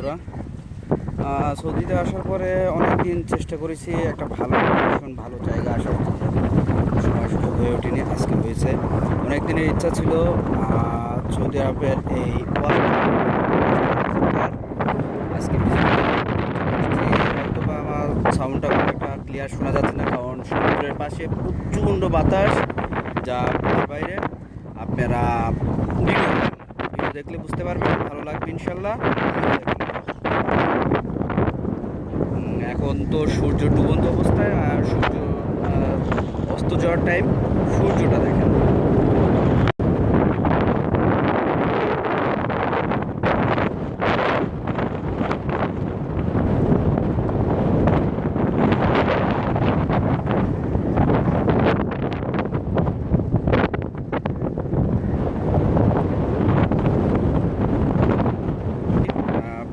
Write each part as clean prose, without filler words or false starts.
বন্ধুরা, সৌদিতে আসার পরে অনেক দিন চেষ্টা করেছি একটা ভালো লোকেশন, ভালো জায়গা আসার জন্য। সময় সুযোগ হয়ে ওঠেনি, আজকে হয়েছে। অনেক দিনের ইচ্ছা ছিল সৌদি আরবের এই আজকে হয়তো বা আমার সাউন্ডটা খুব একটা ক্লিয়ার শোনা যাচ্ছে না, কারণ সমুদ্রের পাশে প্রচণ্ড বাতাস, যা বাইরে আপনারা ভিডিও দেখলে বুঝতে পারবেন, ভালো লাগবে ইনশাল্লাহ। এখন তো সূর্য ডুবন্ত অবস্থায়, আর সূর্য অস্ত যাওয়ার টাইম। সূর্যটা দেখেন,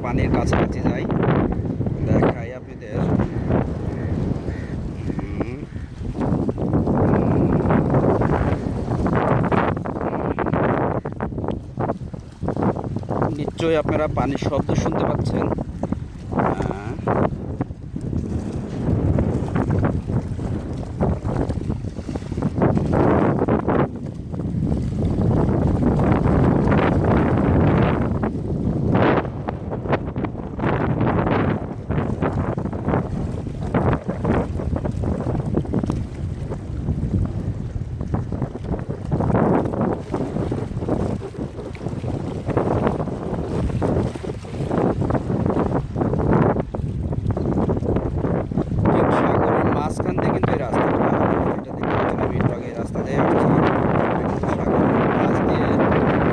পানির কাছাকাছি যাই, দেখাই আপনাদের। নিশ্চয়ই আপনারা পানির শব্দ শুনতে পাচ্ছেন। মাঝখান দিয়ে কিন্তু এই রাস্তাটা, যেটা দেখতে পাচ্ছেন আমি একটু আগে এই রাস্তা দিয়ে আসছি, সাগরের মাছ দিয়ে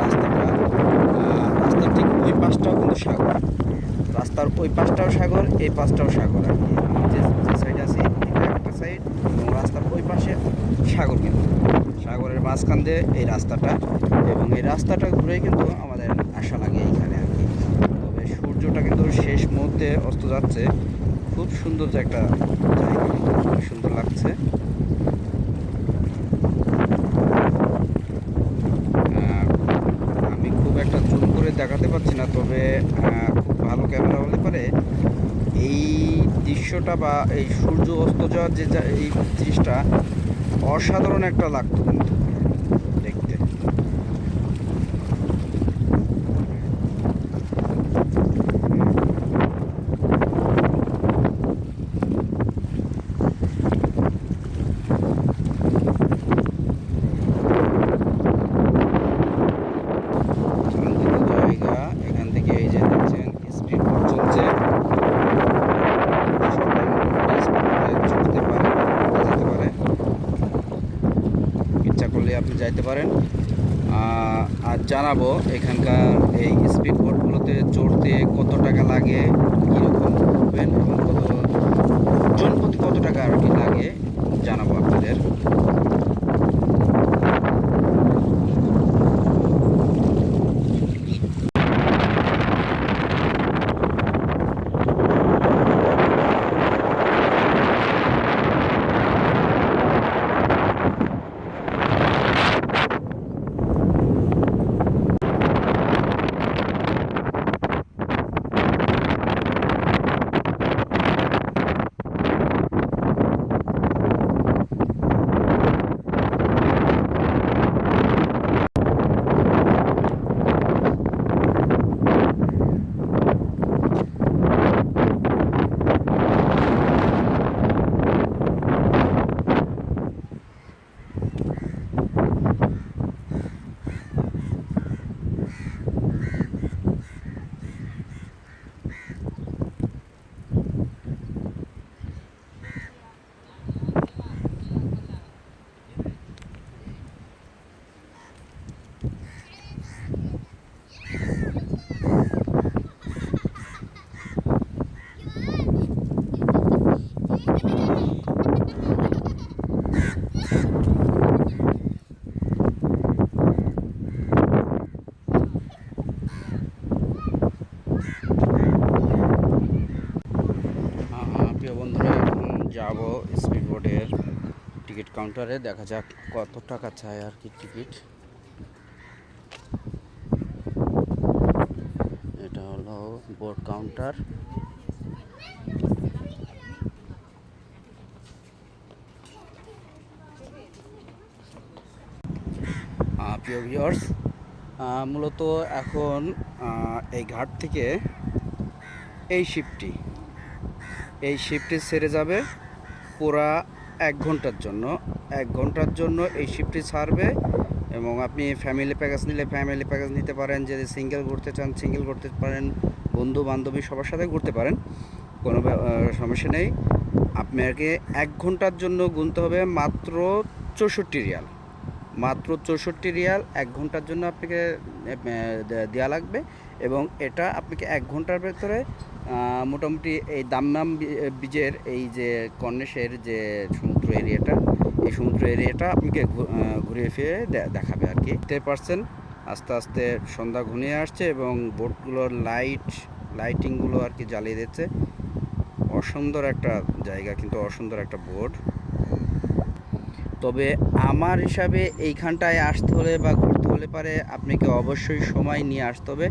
রাস্তাটা। রাস্তার ঠিক ওই পাশটাও কিন্তু সাগর, রাস্তার ওই পাশটাও সাগর, এই পাশটাও সাগর আর কি। আমি যে সাইডে আছি এটা একটা সাইড, এবং রাস্তার ওই পাশে সাগর, কিন্তু সাগরের মাঝখান দিয়ে এই রাস্তাটা, এবং এই রাস্তাটা ঘুরেই কিন্তু আমাদের আসা লাগে এইখানে আর কি। তবে সূর্যটা কিন্তু শেষ মুহূর্তে অস্ত যাচ্ছে, খুব সুন্দর যে একটা জায়গা, খুব সুন্দর লাগছে। আমি খুব একটা জুম করে দেখাতে পারছি না, তবে খুব ভালো ক্যামেরা হলে পারে এই দৃশ্যটা বা এই সূর্য অস্ত যাওয়ার যে এই জিনিসটা অসাধারণ একটা লাগতো কিন্তু দেখতে। জায়গা, এখান থেকে এই যে দেখছেন স্পিড বোট চলছে, চড়তে পারে, যেতে পারে, ইচ্ছা করলে আপনি যাইতে পারেন। আর জানাবো এখানকার এই স্পিড বোটগুলোতে চড়তে কত টাকা লাগে, কীরকম ঘুরবেন, এবং জন প্রতি কত টাকা আর কি লাগে জানাবো আপনাদের। প্রিয় বন্ধুরা, যাব স্পিড বোটের টিকিট কাউন্টারে, দেখা যাক কত টাকা চায় আর কি টিকিট। এটা হলো বোট কাউন্টার। কাউন্টার। প্রিয় ভিউয়ার্স, মূলত এখন এই ঘাট থেকে এই শিপটি ছেড়ে যাবে পুরা 1 ঘন্টার জন্য। 1 ঘন্টার জন্য এই শিপটি ছাড়বে এবং আপনি ফ্যামিলি প্যাকেজ নিলে ফ্যামিলি প্যাকেজ নিতে পারেন, যদি সিঙ্গেল ঘুরতে চান সিঙ্গেল ঘুরতে পারেন, বন্ধু বান্ধবী সবার সাথে ঘুরতে পারেন, কোনো সমস্যা নেই। আপনাকে 1 ঘন্টার জন্য গুনতে হবে মাত্র 64 রিয়াল। মাত্র 64 রিয়াল 1 ঘন্টার জন্য আপনাকে দেওয়া লাগবে এবং এটা আপনাকে 1 ঘন্টার ভেতরে মোটামুটি এই দাম্মাম বীজের এই যে কর্নিশের যে সমুদ্র এরিয়াটা, এই সমুদ্র এরিয়াটা আপনাকে ঘুরিয়ে ফিরে দেখাবে আর কি। দেখতে পারছেন আস্তে আস্তে সন্ধ্যা ঘনিয়ে আসছে এবং বোটগুলোর লাইটিংগুলো আর কি জ্বালিয়ে দিচ্ছে। অসুন্দর একটা জায়গা, কিন্তু অসুন্দর একটা বোট। তবে আমার হিসাবে এইখানটায় আসতে হলে বা ঘুরতে হলে পারে আপনাকে অবশ্যই সময় নিয়ে আসতে হবে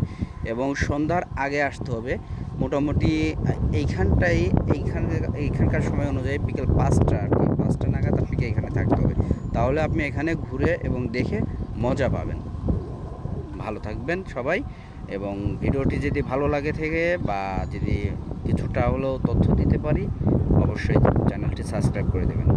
এবং সন্ধ্যার আগে আসতে হবে। মোটামুটি এইখানকার সময় অনুযায়ী বিকেল 5টা আর কি, 5টা নাগাদ আপনাকে এখানে থাকতে হবে। তাহলে আপনি এখানে ঘুরে এবং দেখে মজা পাবেন। ভালো থাকবেন সবাই, এবং ভিডিওটি যদি ভালো লাগে থেকে বা যদি কিছুটা হলেও তথ্য দিতে পারি, অবশ্যই চ্যানেলটি সাবস্ক্রাইব করে দেবেন।